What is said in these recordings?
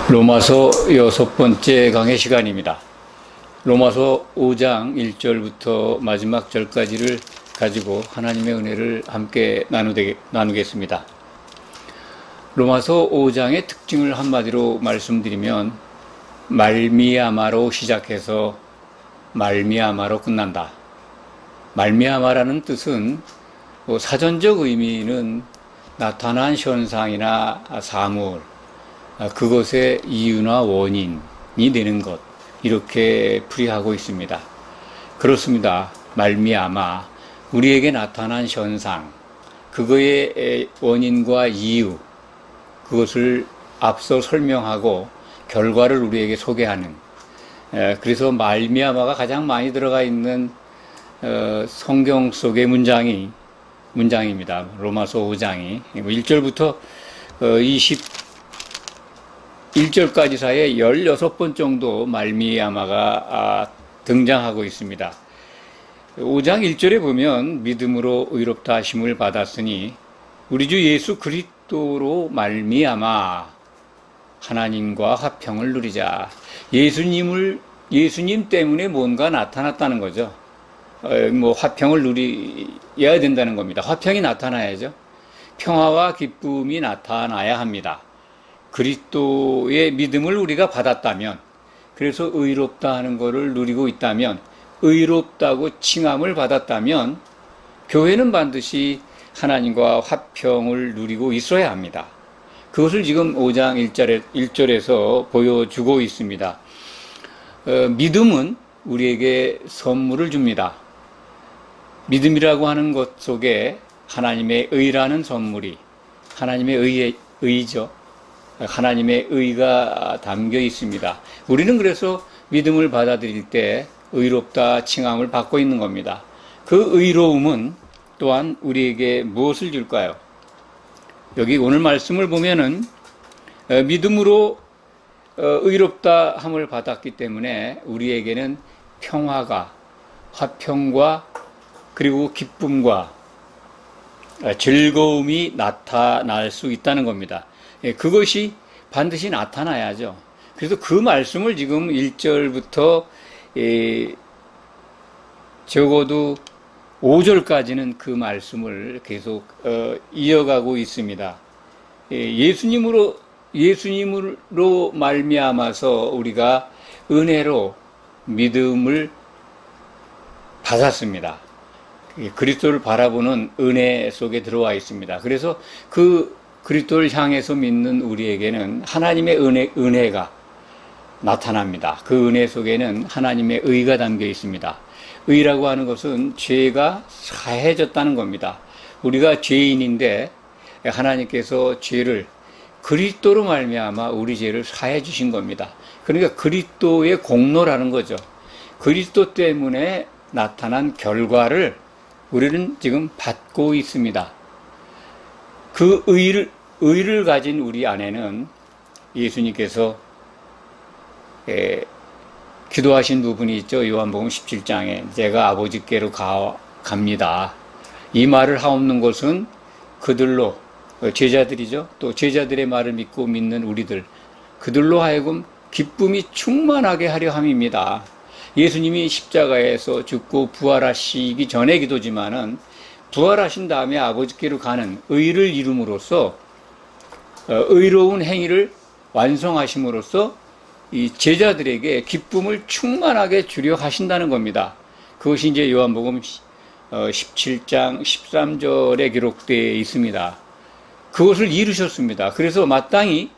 로마서 6번째 강의 시간입니다. 로마서 5장 1절부터 마지막 절까지를 가지고 하나님의 은혜를 함께 나누겠습니다. 로마서 5장의 특징을 한마디로 말씀드리면 말미암아로 시작해서 말미암아로 끝난다. 말미암아라는 뜻은 사전적 의미는 나타난 현상이나 사물, 그것의 이유나 원인이 되는 것, 이렇게 풀이하고 있습니다. 그렇습니다. 말미암아 우리에게 나타난 현상, 그거의 원인과 이유, 그것을 앞서 설명하고 결과를 우리에게 소개하는, 그래서 말미암아가 가장 많이 들어가 있는 성경 속의 문장입니다. 로마서 5장이 1절부터 21절까지 사이에 16번 정도 말미암아가 등장하고 있습니다. 5장 1절에 보면 믿음으로 의롭다 하심을 받았으니 우리 주 예수 그리스도로 말미암아 하나님과 화평을 누리자. 예수님 때문에 뭔가 나타났다는 거죠. 화평을 누려야 된다는 겁니다. 화평이 나타나야죠. 평화와 기쁨이 나타나야 합니다. 그리스도의 믿음을 우리가 받았다면, 그래서 의롭다 하는 것을 누리고 있다면, 의롭다고 칭함을 받았다면 교회는 반드시 하나님과 화평을 누리고 있어야 합니다. 그것을 지금 5장 1절에서 보여주고 있습니다. 믿음은 우리에게 선물을 줍니다. 믿음이라고 하는 것 속에 하나님의 의라는 선물이, 하나님의 의죠. 하나님의 의가 담겨 있습니다. 우리는 그래서 믿음을 받아들일 때 의롭다 칭함을 받고 있는 겁니다. 그 의로움은 또한 우리에게 무엇을 줄까요? 여기 오늘 말씀을 보면은 믿음으로 의롭다 함을 받았기 때문에 우리에게는 평화가, 화평과 그리고 기쁨과 즐거움이 나타날 수 있다는 겁니다. 그것이 반드시 나타나야죠. 그래서 그 말씀을 지금 1절부터 적어도 5절까지는 그 말씀을 계속 이어가고 있습니다. 예수님으로 말미암아서 우리가 은혜로 믿음을 받았습니다. 그리스도를 바라보는 은혜 속에 들어와 있습니다. 그래서 그 그리스도를 향해서 믿는 우리에게는 하나님의 은혜가 나타납니다. 그 은혜 속에는 하나님의 의가 담겨 있습니다. 의라고 하는 것은 죄가 사해졌다는 겁니다. 우리가 죄인인데 하나님께서 죄를 그리스도로 말미암아 우리 죄를 사해 주신 겁니다. 그러니까 그리스도의 공로라는 거죠. 그리스도 때문에 나타난 결과를 우리는 지금 받고 있습니다. 그 의를 가진 우리 안에는 예수님께서 기도하신 부분이 있죠. 요한복음 17장에 제가 아버지께로 갑니다. 이 말을 하옵는 것은 그들로, 제자들이죠. 또 제자들의 말을 믿고 믿는 우리들, 그들로 하여금 기쁨이 충만하게 하려 함입니다. 예수님이 십자가에서 죽고 부활하시기 전의 기도지만은 부활하신 다음에 아버지께로 가는 의를 이룸으로써 의로운 행위를 완성하심으로써 이 제자들에게 기쁨을 충만하게 주려 하신다는 겁니다. 그것이 이제 요한복음 17장 13절에 기록되어 있습니다. 그것을 이루셨습니다. 그래서 마땅히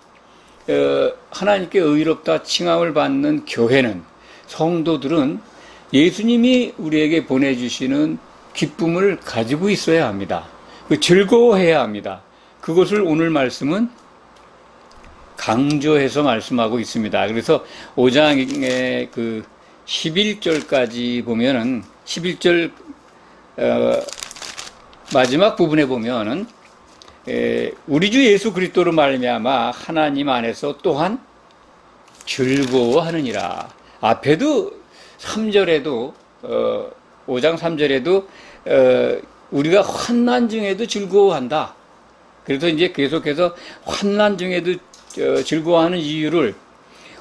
하나님께 의롭다 칭함을 받는 교회는, 성도들은 예수님이 우리에게 보내주시는 기쁨을 가지고 있어야 합니다. 즐거워해야 합니다. 그것을 오늘 말씀은 강조해서 말씀하고 있습니다. 그래서 5장의 그 11절까지 보면은 11절 마지막 부분에 보면은 우리 주 예수 그리스도로 말미암아 하나님 안에서 또한 즐거워하느니라. 앞에도 3절에도 5장 3절에도 우리가 환난 중에도 즐거워한다. 그래서 이제 계속해서 환난 중에도 즐거워하는 이유를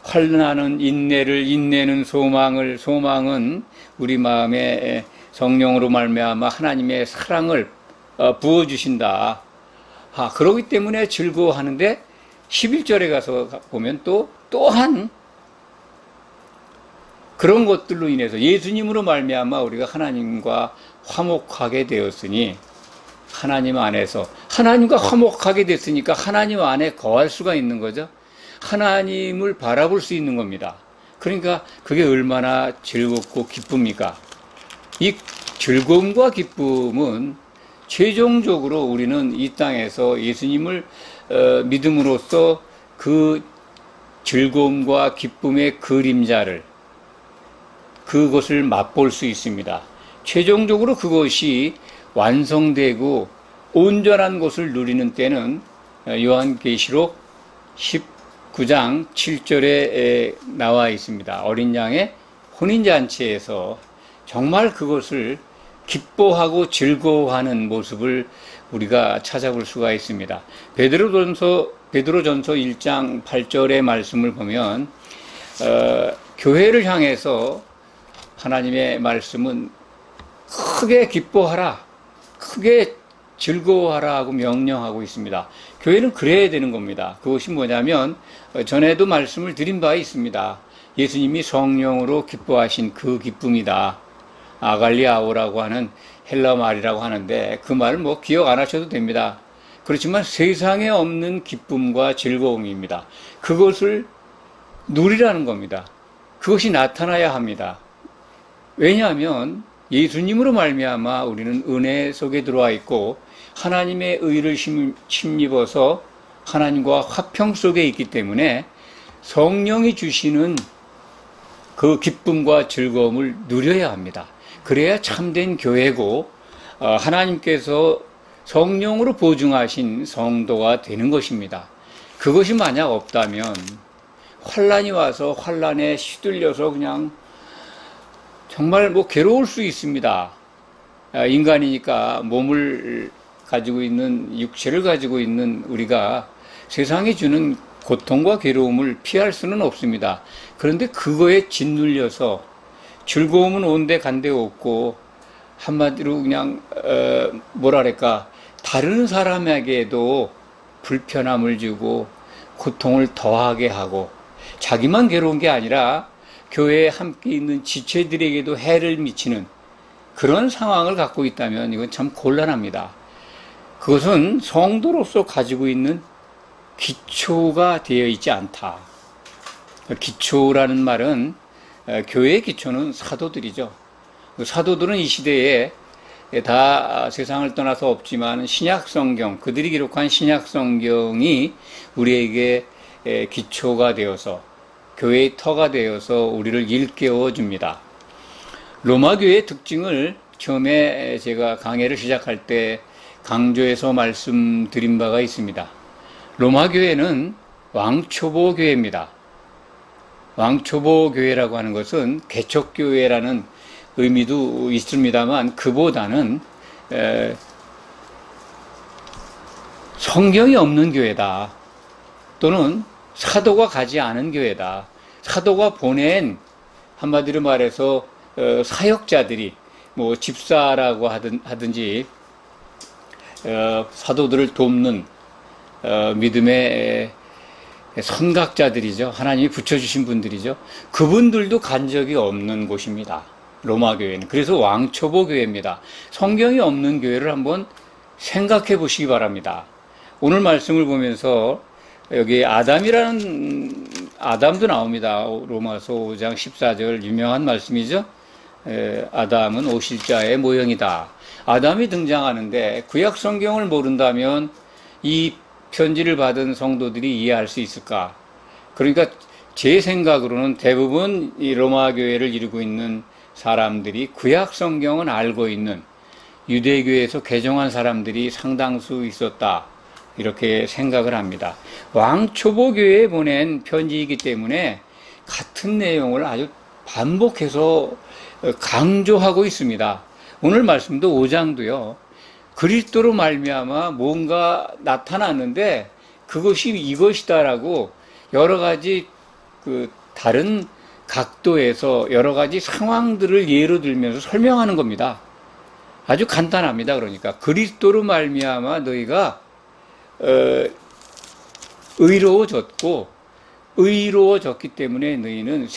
환난은 인내를, 인내는 소망을, 소망은 우리 마음에 성령으로 말미암아 하나님의 사랑을 부어주신다. 그러기 때문에 즐거워하는데 11절에 가서 보면 또한 그런 것들로 인해서 예수님으로 말미암아 우리가 하나님과 화목하게 되었으니 하나님 안에서 하나님과 화목하게 됐으니까 하나님 안에 거할 수가 있는 거죠. 하나님을 바라볼 수 있는 겁니다. 그러니까 그게 얼마나 즐겁고 기쁩니까? 이 즐거움과 기쁨은 최종적으로 우리는 이 땅에서 예수님을 믿음으로써 그 즐거움과 기쁨의 그림자를 그것을 맛볼 수 있습니다. 최종적으로 그것이 완성되고 온전한 것을 누리는 때는 요한계시록 19장 7절에 나와 있습니다. 어린 양의 혼인잔치에서 정말 그것을 기뻐하고 즐거워하는 모습을 우리가 찾아볼 수가 있습니다. 베드로전서 1장 8절의 말씀을 보면 교회를 향해서 하나님의 말씀은 크게 기뻐하라, 크게 즐거워하라 하고 명령하고 있습니다. 교회는 그래야 되는 겁니다. 그것이 뭐냐면 전에도 말씀을 드린 바 있습니다. 예수님이 성령으로 기뻐하신 그 기쁨이다. 아갈리아오라고 하는 헬라 말이라고 하는데 그 말을 기억 안 하셔도 됩니다. 그렇지만 세상에 없는 기쁨과 즐거움입니다. 그것을 누리라는 겁니다. 그것이 나타나야 합니다. 왜냐하면 예수님으로 말미암아 우리는 은혜 속에 들어와 있고 하나님의 의를 힘입어서 하나님과 화평 속에 있기 때문에 성령이 주시는 그 기쁨과 즐거움을 누려야 합니다. 그래야 참된 교회고 하나님께서 성령으로 보증하신 성도가 되는 것입니다. 그것이 만약 없다면 환난이 와서 환난에 시들려서 그냥 정말 괴로울 수 있습니다. 인간이니까 몸을 가지고 있는, 육체를 가지고 있는 우리가 세상이 주는 고통과 괴로움을 피할 수는 없습니다. 그런데 그거에 짓눌려서 즐거움은 온데 간데 없고 한마디로 그냥 다른 사람에게도 불편함을 주고 고통을 더하게 하고 자기만 괴로운 게 아니라 교회에 함께 있는 지체들에게도 해를 미치는 그런 상황을 갖고 있다면 이건 참 곤란합니다. 그것은 성도로서 가지고 있는 기초가 되어 있지 않다. 기초라는 말은 교회의 기초는 사도들이죠. 사도들은 이 시대에 다 세상을 떠나서 없지만 신약성경, 그들이 기록한 신약성경이 우리에게 기초가 되어서 교회의 터가 되어서 우리를 일깨워 줍니다. 로마교회의 특징을 처음에 제가 강해를 시작할 때 강조해서 말씀드린 바가 있습니다. 로마교회는 왕초보교회입니다. 왕초보교회라고 하는 것은 개척교회라는 의미도 있습니다만 그보다는 성경이 없는 교회다. 또는 사도가 가지 않은 교회다. 사도가 보낸 한마디로 말해서 사역자들이 집사라고 하든지 사도들을 돕는 믿음의 선각자들이죠. 하나님이 붙여주신 분들이죠. 그분들도 간 적이 없는 곳입니다. 로마교회는. 그래서 왕초보교회입니다. 성경이 없는 교회를 한번 생각해 보시기 바랍니다. 오늘 말씀을 보면서 여기 아담도 나옵니다. 로마서 5장 14절 유명한 말씀이죠. 아담은 오실자의 모형이다. 아담이 등장하는데 구약 성경을 모른다면 이 편지를 받은 성도들이 이해할 수 있을까? 그러니까 제 생각으로는 대부분 이 로마 교회를 이루고 있는 사람들이 구약 성경은 알고 있는 유대교에서 개종한 사람들이 상당수 있었다. 이렇게 생각을 합니다. 왕초보교회에 보낸 편지이기 때문에 같은 내용을 아주 반복해서 강조하고 있습니다. 오늘 말씀도 5장도요. 그리스도로 말미암아 뭔가 나타났는데 그것이 이것이다라고 여러 가지 다른 각도에서 여러 가지 상황들을 예로 들면서 설명하는 겁니다. 아주 간단합니다. 그러니까 그리스도로 말미암아 너희가 의로워졌기 때문에 너희는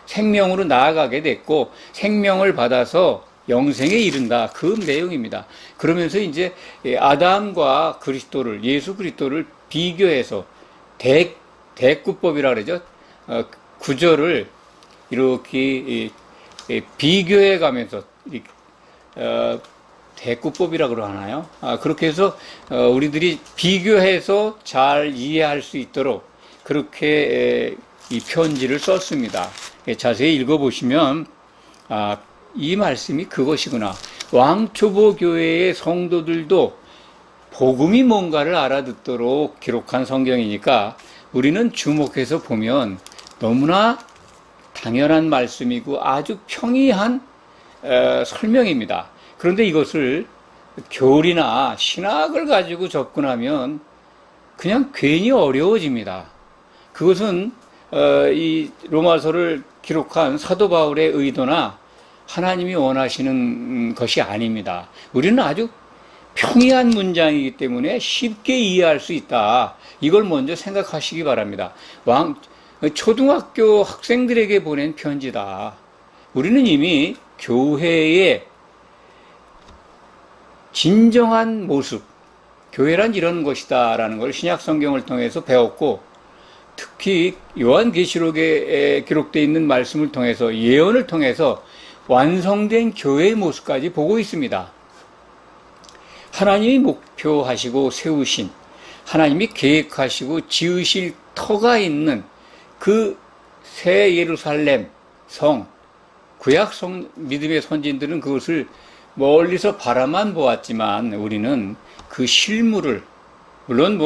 생명으로 나아가게 됐고 생명을 받아서 영생에 이른다. 그 내용입니다. 그러면서 이제 아담과 그리스도를, 예수 그리스도를 비교해서 대구법이라 그러죠. 구절을 이렇게 비교해 가면서 대구법이라 그러나요? 그렇게 해서 우리들이 비교해서 잘 이해할 수 있도록 그렇게 이 편지를 썼습니다. 자세히 읽어보시면 이 말씀이 그것이구나. 왕초보 교회의 성도들도 복음이 뭔가를 알아듣도록 기록한 성경이니까 우리는 주목해서 보면 너무나 당연한 말씀이고 아주 평이한 설명입니다. 그런데 이것을 교리나 신학을 가지고 접근하면 그냥 괜히 어려워집니다. 그것은 이 로마서를 기록한 사도 바울의 의도나 하나님이 원하시는 것이 아닙니다. 우리는 아주 평이한 문장이기 때문에 쉽게 이해할 수 있다. 이걸 먼저 생각하시기 바랍니다. 초등학교 학생들에게 보낸 편지다. 우리는 이미 교회의 진정한 모습, 교회란 이런 것이다라는 걸 신약 성경을 통해서 배웠고, 특히 요한계시록에 기록되어 있는 말씀을 통해서, 예언을 통해서 완성된 교회의 모습까지 보고 있습니다. 하나님이 목표하시고 세우신, 하나님이 계획하시고 지으실 터가 있는 그 새 예루살렘 성, 구약 믿음의 선진들은 그것을 멀리서 바라만 보았지만 우리는 그 실물을, 물론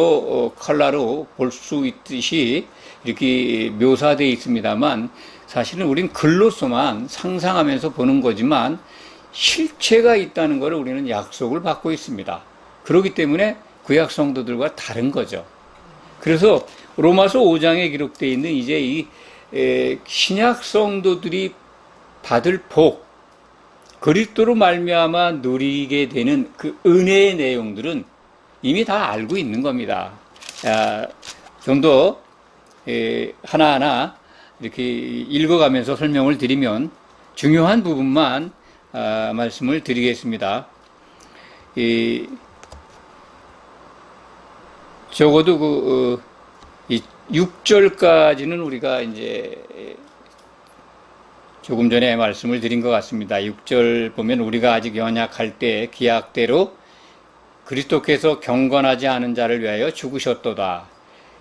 칼라로 볼 수 있듯이 이렇게 묘사되어 있습니다만 사실은 우리는 글로서만 상상하면서 보는 거지만 실체가 있다는 것을 우리는 약속을 받고 있습니다. 그렇기 때문에 구약 성도들과 다른 거죠. 그래서 로마서 5장에 기록되어 있는 이제 이 신약 성도들이 받을 복, 그리스도로 말미암아 누리게 되는 그 은혜의 내용들은 이미 다 알고 있는 겁니다. 좀 더 하나하나 이렇게 읽어가면서 설명을 드리면 중요한 부분만 말씀을 드리겠습니다. 적어도 이 6절까지는 우리가 이제 조금 전에 말씀을 드린 것 같습니다. 6절 보면 우리가 아직 연약할 때 기약대로 그리스도께서 경건하지 않은 자를 위하여 죽으셨도다.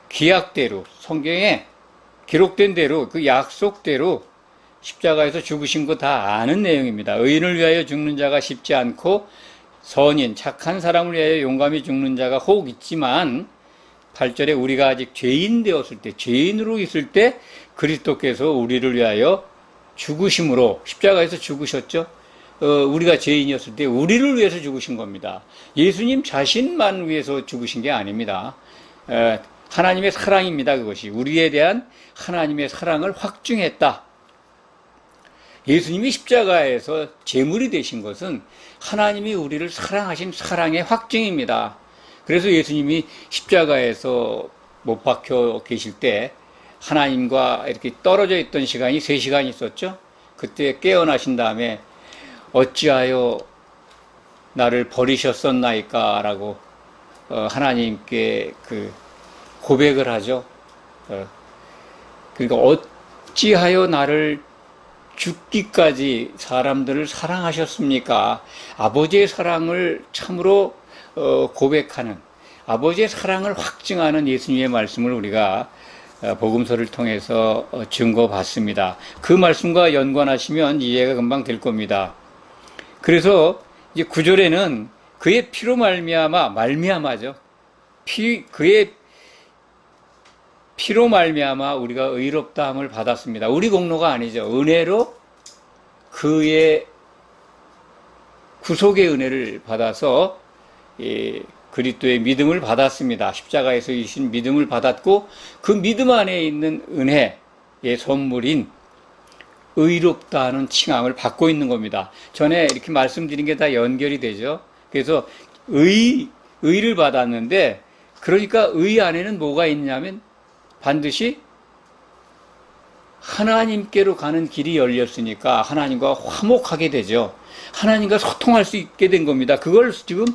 기약대로, 성경에 기록된 대로, 그 약속대로 십자가에서 죽으신 거 다 아는 내용입니다. 의인을 위하여 죽는 자가 쉽지 않고 선인, 착한 사람을 위하여 용감히 죽는 자가 혹 있지만 8절에 우리가 아직 죄인 되었을 때, 죄인으로 있을 때 그리스도께서 우리를 위하여 죽으심으로, 십자가에서 죽으셨죠. 우리가 죄인이었을 때 우리를 위해서 죽으신 겁니다. 예수님 자신만 위해서 죽으신 게 아닙니다. 하나님의 사랑입니다. 그것이 우리에 대한 하나님의 사랑을 확증했다. 예수님이 십자가에서 제물이 되신 것은 하나님이 우리를 사랑하신 사랑의 확증입니다. 그래서 예수님이 십자가에서 못 박혀 계실 때 하나님과 이렇게 떨어져 있던 시간이 3시간 있었죠. 그때 깨어나신 다음에 어찌하여 나를 버리셨었나이까 라고 하나님께 고백을 하죠. 그러니까 어찌하여 나를 죽기까지 사람들을 사랑하셨습니까? 아버지의 사랑을 참으로 고백하는, 아버지의 사랑을 확증하는 예수님의 말씀을 우리가 복음서를 통해서 증거받습니다. 그 말씀과 연관하시면 이해가 금방 될 겁니다. 그래서 이제 9절에는 그의 피로 말미암아죠. 그의 피로 말미암아 우리가 의롭다함을 받았습니다. 우리 공로가 아니죠. 은혜로 그의 구속의 은혜를 받아서 그리스도의 믿음을 받았습니다. 십자가에서 이신 믿음을 받았고 그 믿음 안에 있는 은혜의 선물인 의롭다 하는 칭함을 받고 있는 겁니다. 전에 이렇게 말씀드린 게 다 연결이 되죠. 그래서 의를 받았는데, 그러니까 의 안에는 뭐가 있냐면 반드시 하나님께로 가는 길이 열렸으니까 하나님과 화목하게 되죠. 하나님과 소통할 수 있게 된 겁니다. 그걸 지금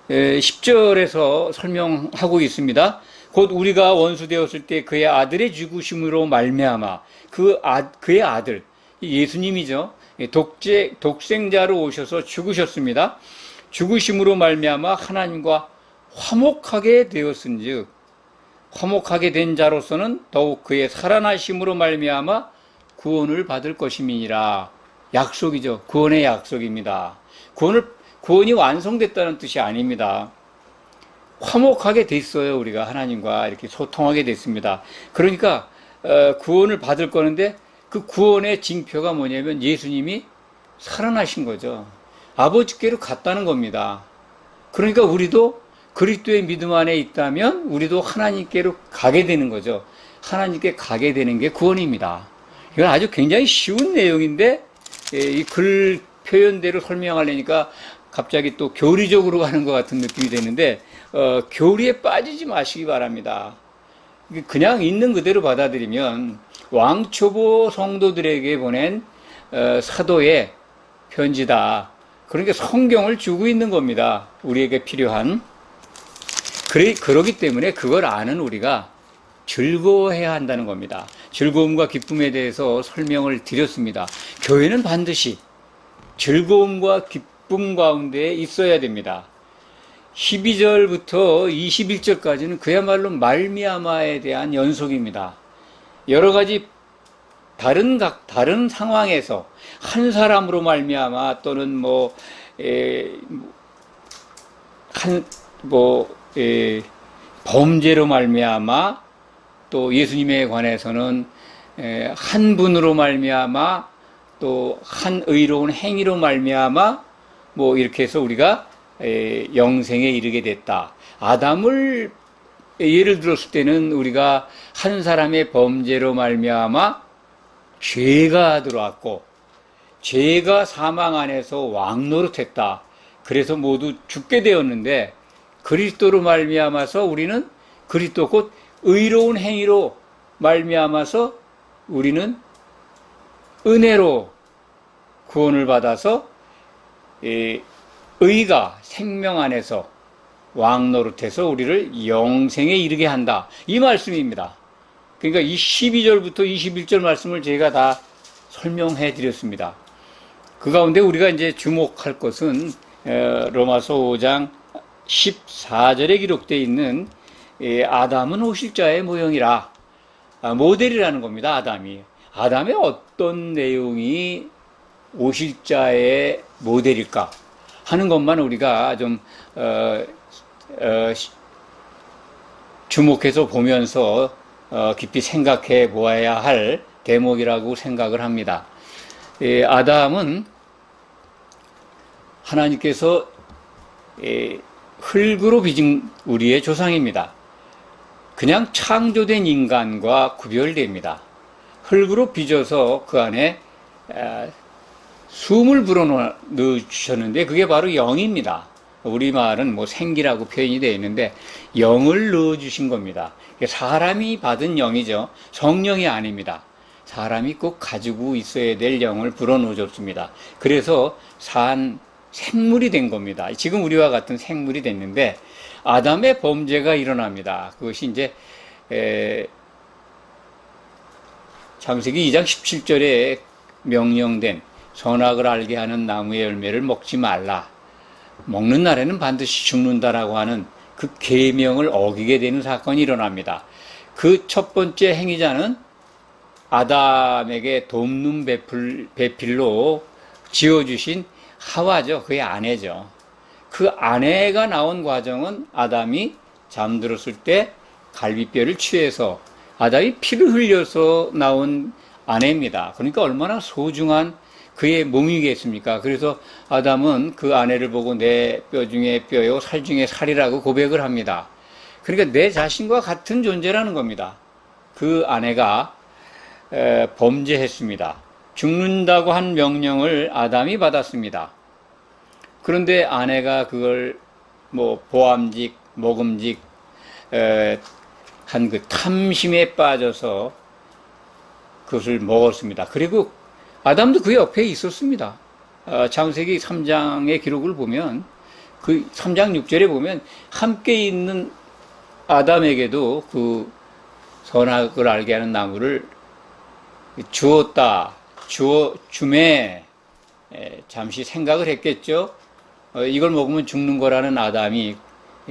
10절에서 설명하고 있습니다. 곧 우리가 원수 되었을 때 그의 아들의 죽으심으로 말미암아, 그의 아들 예수님이죠. 독생자로 오셔서 죽으셨습니다. 죽으심으로 말미암아 하나님과 화목하게 되었은즉, 화목하게 된 자로서는 더욱 그의 살아나심으로 말미암아 구원을 받을 것임이니라. 약속이죠. 구원의 약속입니다. 구원이 완성됐다는 뜻이 아닙니다. 화목하게 됐어요. 우리가 하나님과 이렇게 소통하게 됐습니다. 그러니까 구원을 받을 거는데, 그 구원의 징표가 뭐냐면 예수님이 살아나신 거죠. 아버지께로 갔다는 겁니다. 그러니까 우리도 그리스도의 믿음 안에 있다면 우리도 하나님께로 가게 되는 거죠. 하나님께 가게 되는 게 구원입니다. 이건 아주 굉장히 쉬운 내용인데 이 글 표현대로 설명하려니까 갑자기 또 교리적으로 가는 것 같은 느낌이 되는데, 교리에 빠지지 마시기 바랍니다. 그냥 있는 그대로 받아들이면 왕초보 성도들에게 보낸 사도의 편지다. 그러니까 성경을 주고 있는 겁니다. 우리에게 필요한. 그러기 때문에 그걸 아는 우리가 즐거워해야 한다는 겁니다. 즐거움과 기쁨에 대해서 설명을 드렸습니다. 교회는 반드시 즐거움과 기쁨 가운데 있어야 됩니다. 12절부터 21절까지는 그야말로 말미암아에 대한 연속입니다. 여러 가지 다른 상황에서 한 사람으로 말미암아 또는 범죄로 말미암아, 또 예수님에 관해서는 한 분으로 말미암아, 또 한 의로운 행위로 말미암아, 이렇게 해서 우리가 영생에 이르게 됐다. 아담을 예를 들었을 때는 우리가 한 사람의 범죄로 말미암아 죄가 들어왔고, 죄가 사망 안에서 왕노릇했다. 그래서 모두 죽게 되었는데, 그리스도로 말미암아서 우리는 그리스도 곧 의로운 행위로 말미암아서 우리는 은혜로 구원을 받아서 의가 생명 안에서 왕노릇해서 우리를 영생에 이르게 한다. 이 말씀입니다. 그러니까 이 12절부터 21절 말씀을 제가 다 설명해 드렸습니다. 그 가운데 우리가 이제 주목할 것은 로마서 5장 14절에 기록되어 있는 아담은 오실자의 모형이라, 모델이라는 겁니다. 아담의 어떤 내용이 오실자의 모델일까 하는 것만 우리가 좀 주목해서 보면서 깊이 생각해 보아야 할 대목이라고 생각을 합니다. 아담은 하나님께서 흙으로 빚은 우리의 조상입니다. 그냥 창조된 인간과 구별됩니다. 흙으로 빚어서 그 안에 숨을 불어넣으셨는데 그게 바로 영입니다. 우리말은 생기라고 표현이 되어 있는데 영을 넣어주신 겁니다. 사람이 받은 영이죠. 성령이 아닙니다. 사람이 꼭 가지고 있어야 될 영을 불어넣어줬습니다. 그래서 산 생물이 된 겁니다. 지금 우리와 같은 생물이 됐는데 아담의 범죄가 일어납니다. 그것이 이제 창세기 2장 17절에 명령된 선악을 알게 하는 나무의 열매를 먹지 말라. 먹는 날에는 반드시 죽는다라고 하는 그 계명을 어기게 되는 사건이 일어납니다. 그 첫 번째 행위자는 아담에게 돕는 배필로 지어주신 하와죠. 그의 아내죠. 그 아내가 나온 과정은 아담이 잠들었을 때 갈비뼈를 취해서 아담이 피를 흘려서 나온 아내입니다. 그러니까 얼마나 소중한 그의 몸이겠습니까? 그래서 아담은 그 아내를 보고 내 뼈 중에 뼈요, 살 중에 살이라고 고백을 합니다. 그러니까 내 자신과 같은 존재라는 겁니다. 그 아내가 범죄했습니다. 죽는다고 한 명령을 아담이 받았습니다. 그런데 아내가 그걸 뭐 보암직, 먹음직 한 그 탐심에 빠져서 그것을 먹었습니다. 그리고 아담도 그 옆에 있었습니다. 창세기 3장의 기록을 보면 그 3장 6절에 보면 함께 있는 아담에게도 그 선악을 알게 하는 나무를 주었다. 줌에 잠시 생각을 했겠죠. 이걸 먹으면 죽는 거라는 아담이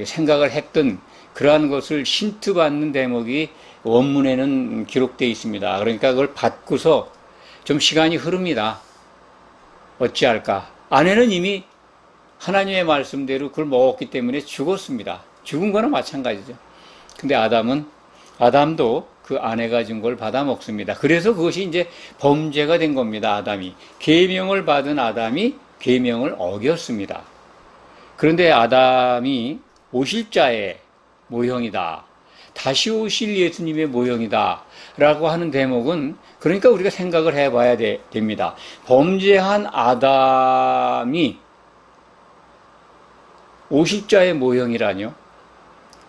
생각을 했던 그러한 것을 힌트받는 대목이 원문에는 기록되어 있습니다. 그러니까 그걸 받고서 좀 시간이 흐릅니다. 어찌할까? 아내는 이미 하나님의 말씀대로 그걸 먹었기 때문에 죽었습니다. 죽은 거나 마찬가지죠. 근데 아담도 그 아내가 준 걸 받아 먹습니다. 그래서 그것이 이제 범죄가 된 겁니다. 아담이. 계명을 받은 아담이 계명을 어겼습니다. 그런데 아담이 오실 자의 모형이다. 다시 오실 예수님의 모형이다. 라고 하는 대목은 그러니까 우리가 생각을 해봐야 됩니다. 범죄한 아담이 오실 자의 모형이라뇨?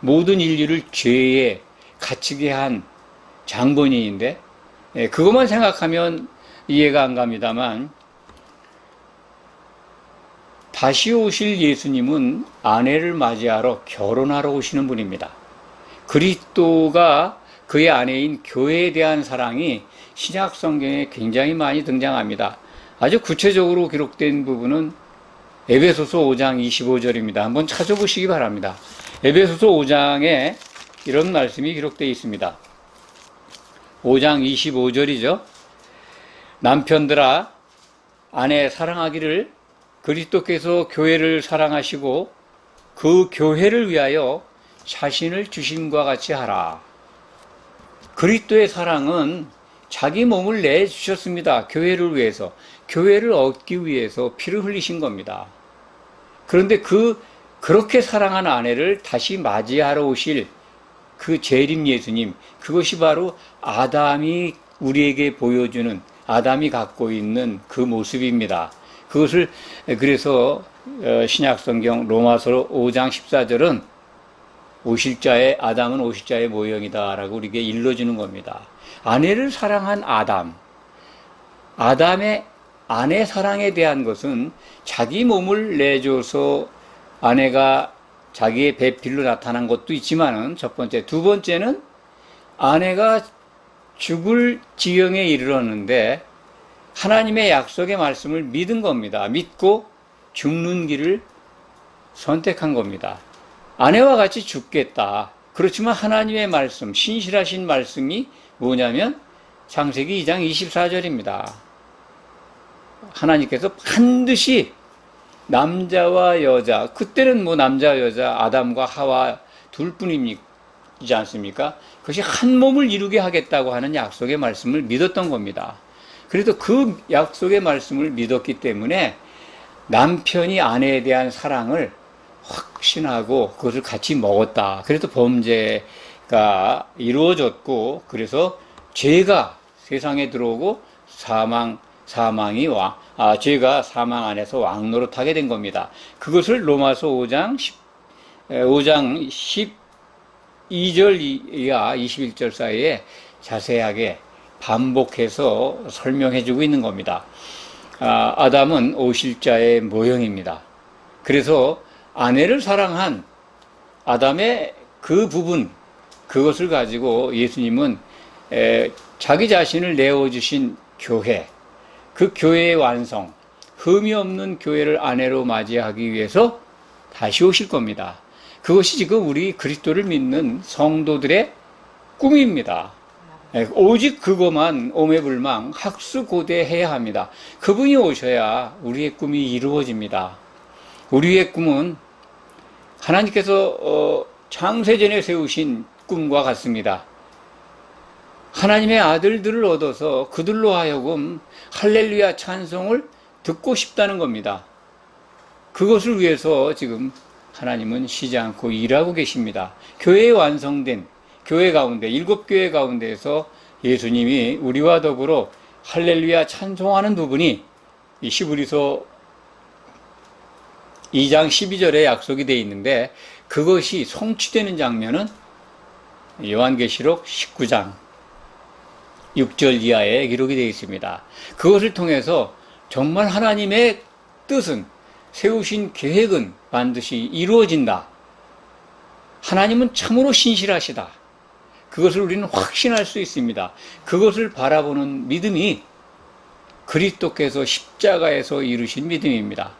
모든 인류를 죄에 갇히게 한 장본인인데 그것만 생각하면 이해가 안 갑니다만 다시 오실 예수님은 아내를 맞이하러 결혼하러 오시는 분입니다. 그리스도가 그의 아내인 교회에 대한 사랑이 신약 성경에 굉장히 많이 등장합니다. 아주 구체적으로 기록된 부분은 에베소서 5장 25절입니다. 한번 찾아보시기 바랍니다. 에베소서 5장에 이런 말씀이 기록되어 있습니다. 5장 25절이죠. 남편들아 아내 사랑하기를 그리스도께서 교회를 사랑하시고 그 교회를 위하여 자신을 주심과 같이 하라. 그리스도의 사랑은 자기 몸을 내주셨습니다. 교회를 위해서. 교회를 얻기 위해서 피를 흘리신 겁니다. 그런데 그렇게 사랑한 아내를 다시 맞이하러 오실 그 재림 예수님, 그것이 바로 아담이 우리에게 보여주는, 아담이 갖고 있는 그 모습입니다. 그것을 그래서 신약성경 로마서 5장 14절은 아담은 오실 자의 모형이다 라고 우리에게 일러주는 겁니다. 아내를 사랑한 아담의 아내 사랑에 대한 것은 자기 몸을 내줘서 아내가 자기의 배필로 나타난 것도 있지만은 첫 번째, 두 번째는 아내가 죽을 지경에 이르렀는데 하나님의 약속의 말씀을 믿은 겁니다. 믿고 죽는 길을 선택한 겁니다. 아내와 같이 죽겠다. 그렇지만 하나님의 말씀, 신실하신 말씀이 뭐냐면 창세기 2장 24절입니다. 하나님께서 반드시 남자와 여자, 그때는 뭐 남자, 여자, 아담과 하와 둘뿐이지 않습니까? 그것이 한 몸을 이루게 하겠다고 하는 약속의 말씀을 믿었던 겁니다. 그래도 그 약속의 말씀을 믿었기 때문에 남편이 아내에 대한 사랑을 확신하고 그것을 같이 먹었다. 그래서 범죄가 이루어졌고, 그래서 죄가 세상에 들어오고 죄가 사망 안에서 왕노릇하게 된 겁니다. 그것을 로마서 5장 12절 이하 21절 사이에 자세하게 반복해서 설명해주고 있는 겁니다. 아담은 오실 자의 모형입니다. 그래서 아내를 사랑한 아담의 그 부분, 그것을 가지고 예수님은 자기 자신을 내어주신 교회, 그 교회의 완성, 흠이 없는 교회를 아내로 맞이하기 위해서 다시 오실 겁니다. 그것이 지금 우리 그리스도를 믿는 성도들의 꿈입니다. 오직 그것만 오매불망 학수고대해야 합니다. 그분이 오셔야 우리의 꿈이 이루어집니다. 우리의 꿈은 하나님께서 창세전에 세우신 꿈과 같습니다. 하나님의 아들들을 얻어서 그들로 하여금 할렐루야 찬송을 듣고 싶다는 겁니다. 그것을 위해서 지금 하나님은 쉬지 않고 일하고 계십니다. 교회에 완성된 교회 가운데 7교회 가운데에서 예수님이 우리와 더불어 할렐루야 찬송하는 부분이 이 히브리서 2장 12절에 약속이 되어 있는데, 그것이 성취되는 장면은 요한계시록 19장 6절 이하에 기록이 되어 있습니다. 그것을 통해서 정말 하나님의 뜻은, 세우신 계획은 반드시 이루어진다. 하나님은 참으로 신실하시다. 그것을 우리는 확신할 수 있습니다. 그것을 바라보는 믿음이 그리스도께서 십자가에서 이루신 믿음입니다.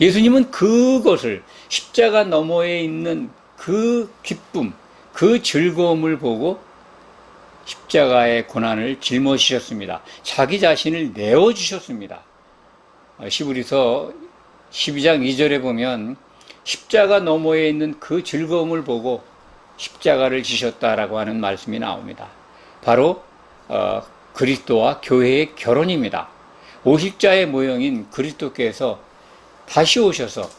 예수님은 그것을, 십자가 너머에 있는 그 기쁨, 그 즐거움을 보고 십자가의 고난을 짊어지셨습니다. 자기 자신을 내어주셨습니다. 히브리서 12장 2절에 보면 십자가 너머에 있는 그 즐거움을 보고 십자가를 지셨다라고 하는 말씀이 나옵니다. 바로 그리스도와 교회의 결혼입니다. 오십자의 모형인 그리스도께서 다시 오셔서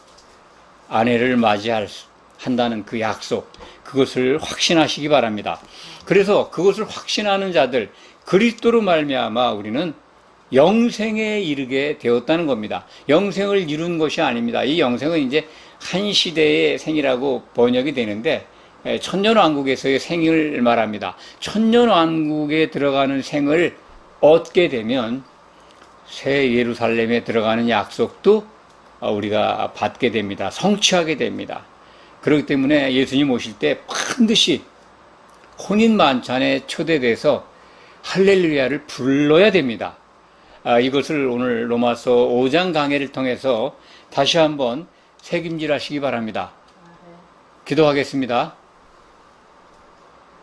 아내를 맞이한다는 그 약속, 그것을 확신하시기 바랍니다. 그래서 그것을 확신하는 자들, 그리스도로 말미암아 우리는 영생에 이르게 되었다는 겁니다. 영생을 이룬 것이 아닙니다. 이 영생은 이제 한 시대의 생이라고 번역이 되는데, 천년왕국에서의 생을 말합니다. 천년왕국에 들어가는 생을 얻게 되면 새 예루살렘에 들어가는 약속도 우리가 받게 됩니다. 성취하게 됩니다. 그렇기 때문에 예수님 오실 때 반드시 혼인 만찬에 초대돼서 할렐루야를 불러야 됩니다. 이것을 오늘 로마서 5장 강해를 통해서 다시 한번 새김질하시기 바랍니다. 기도하겠습니다.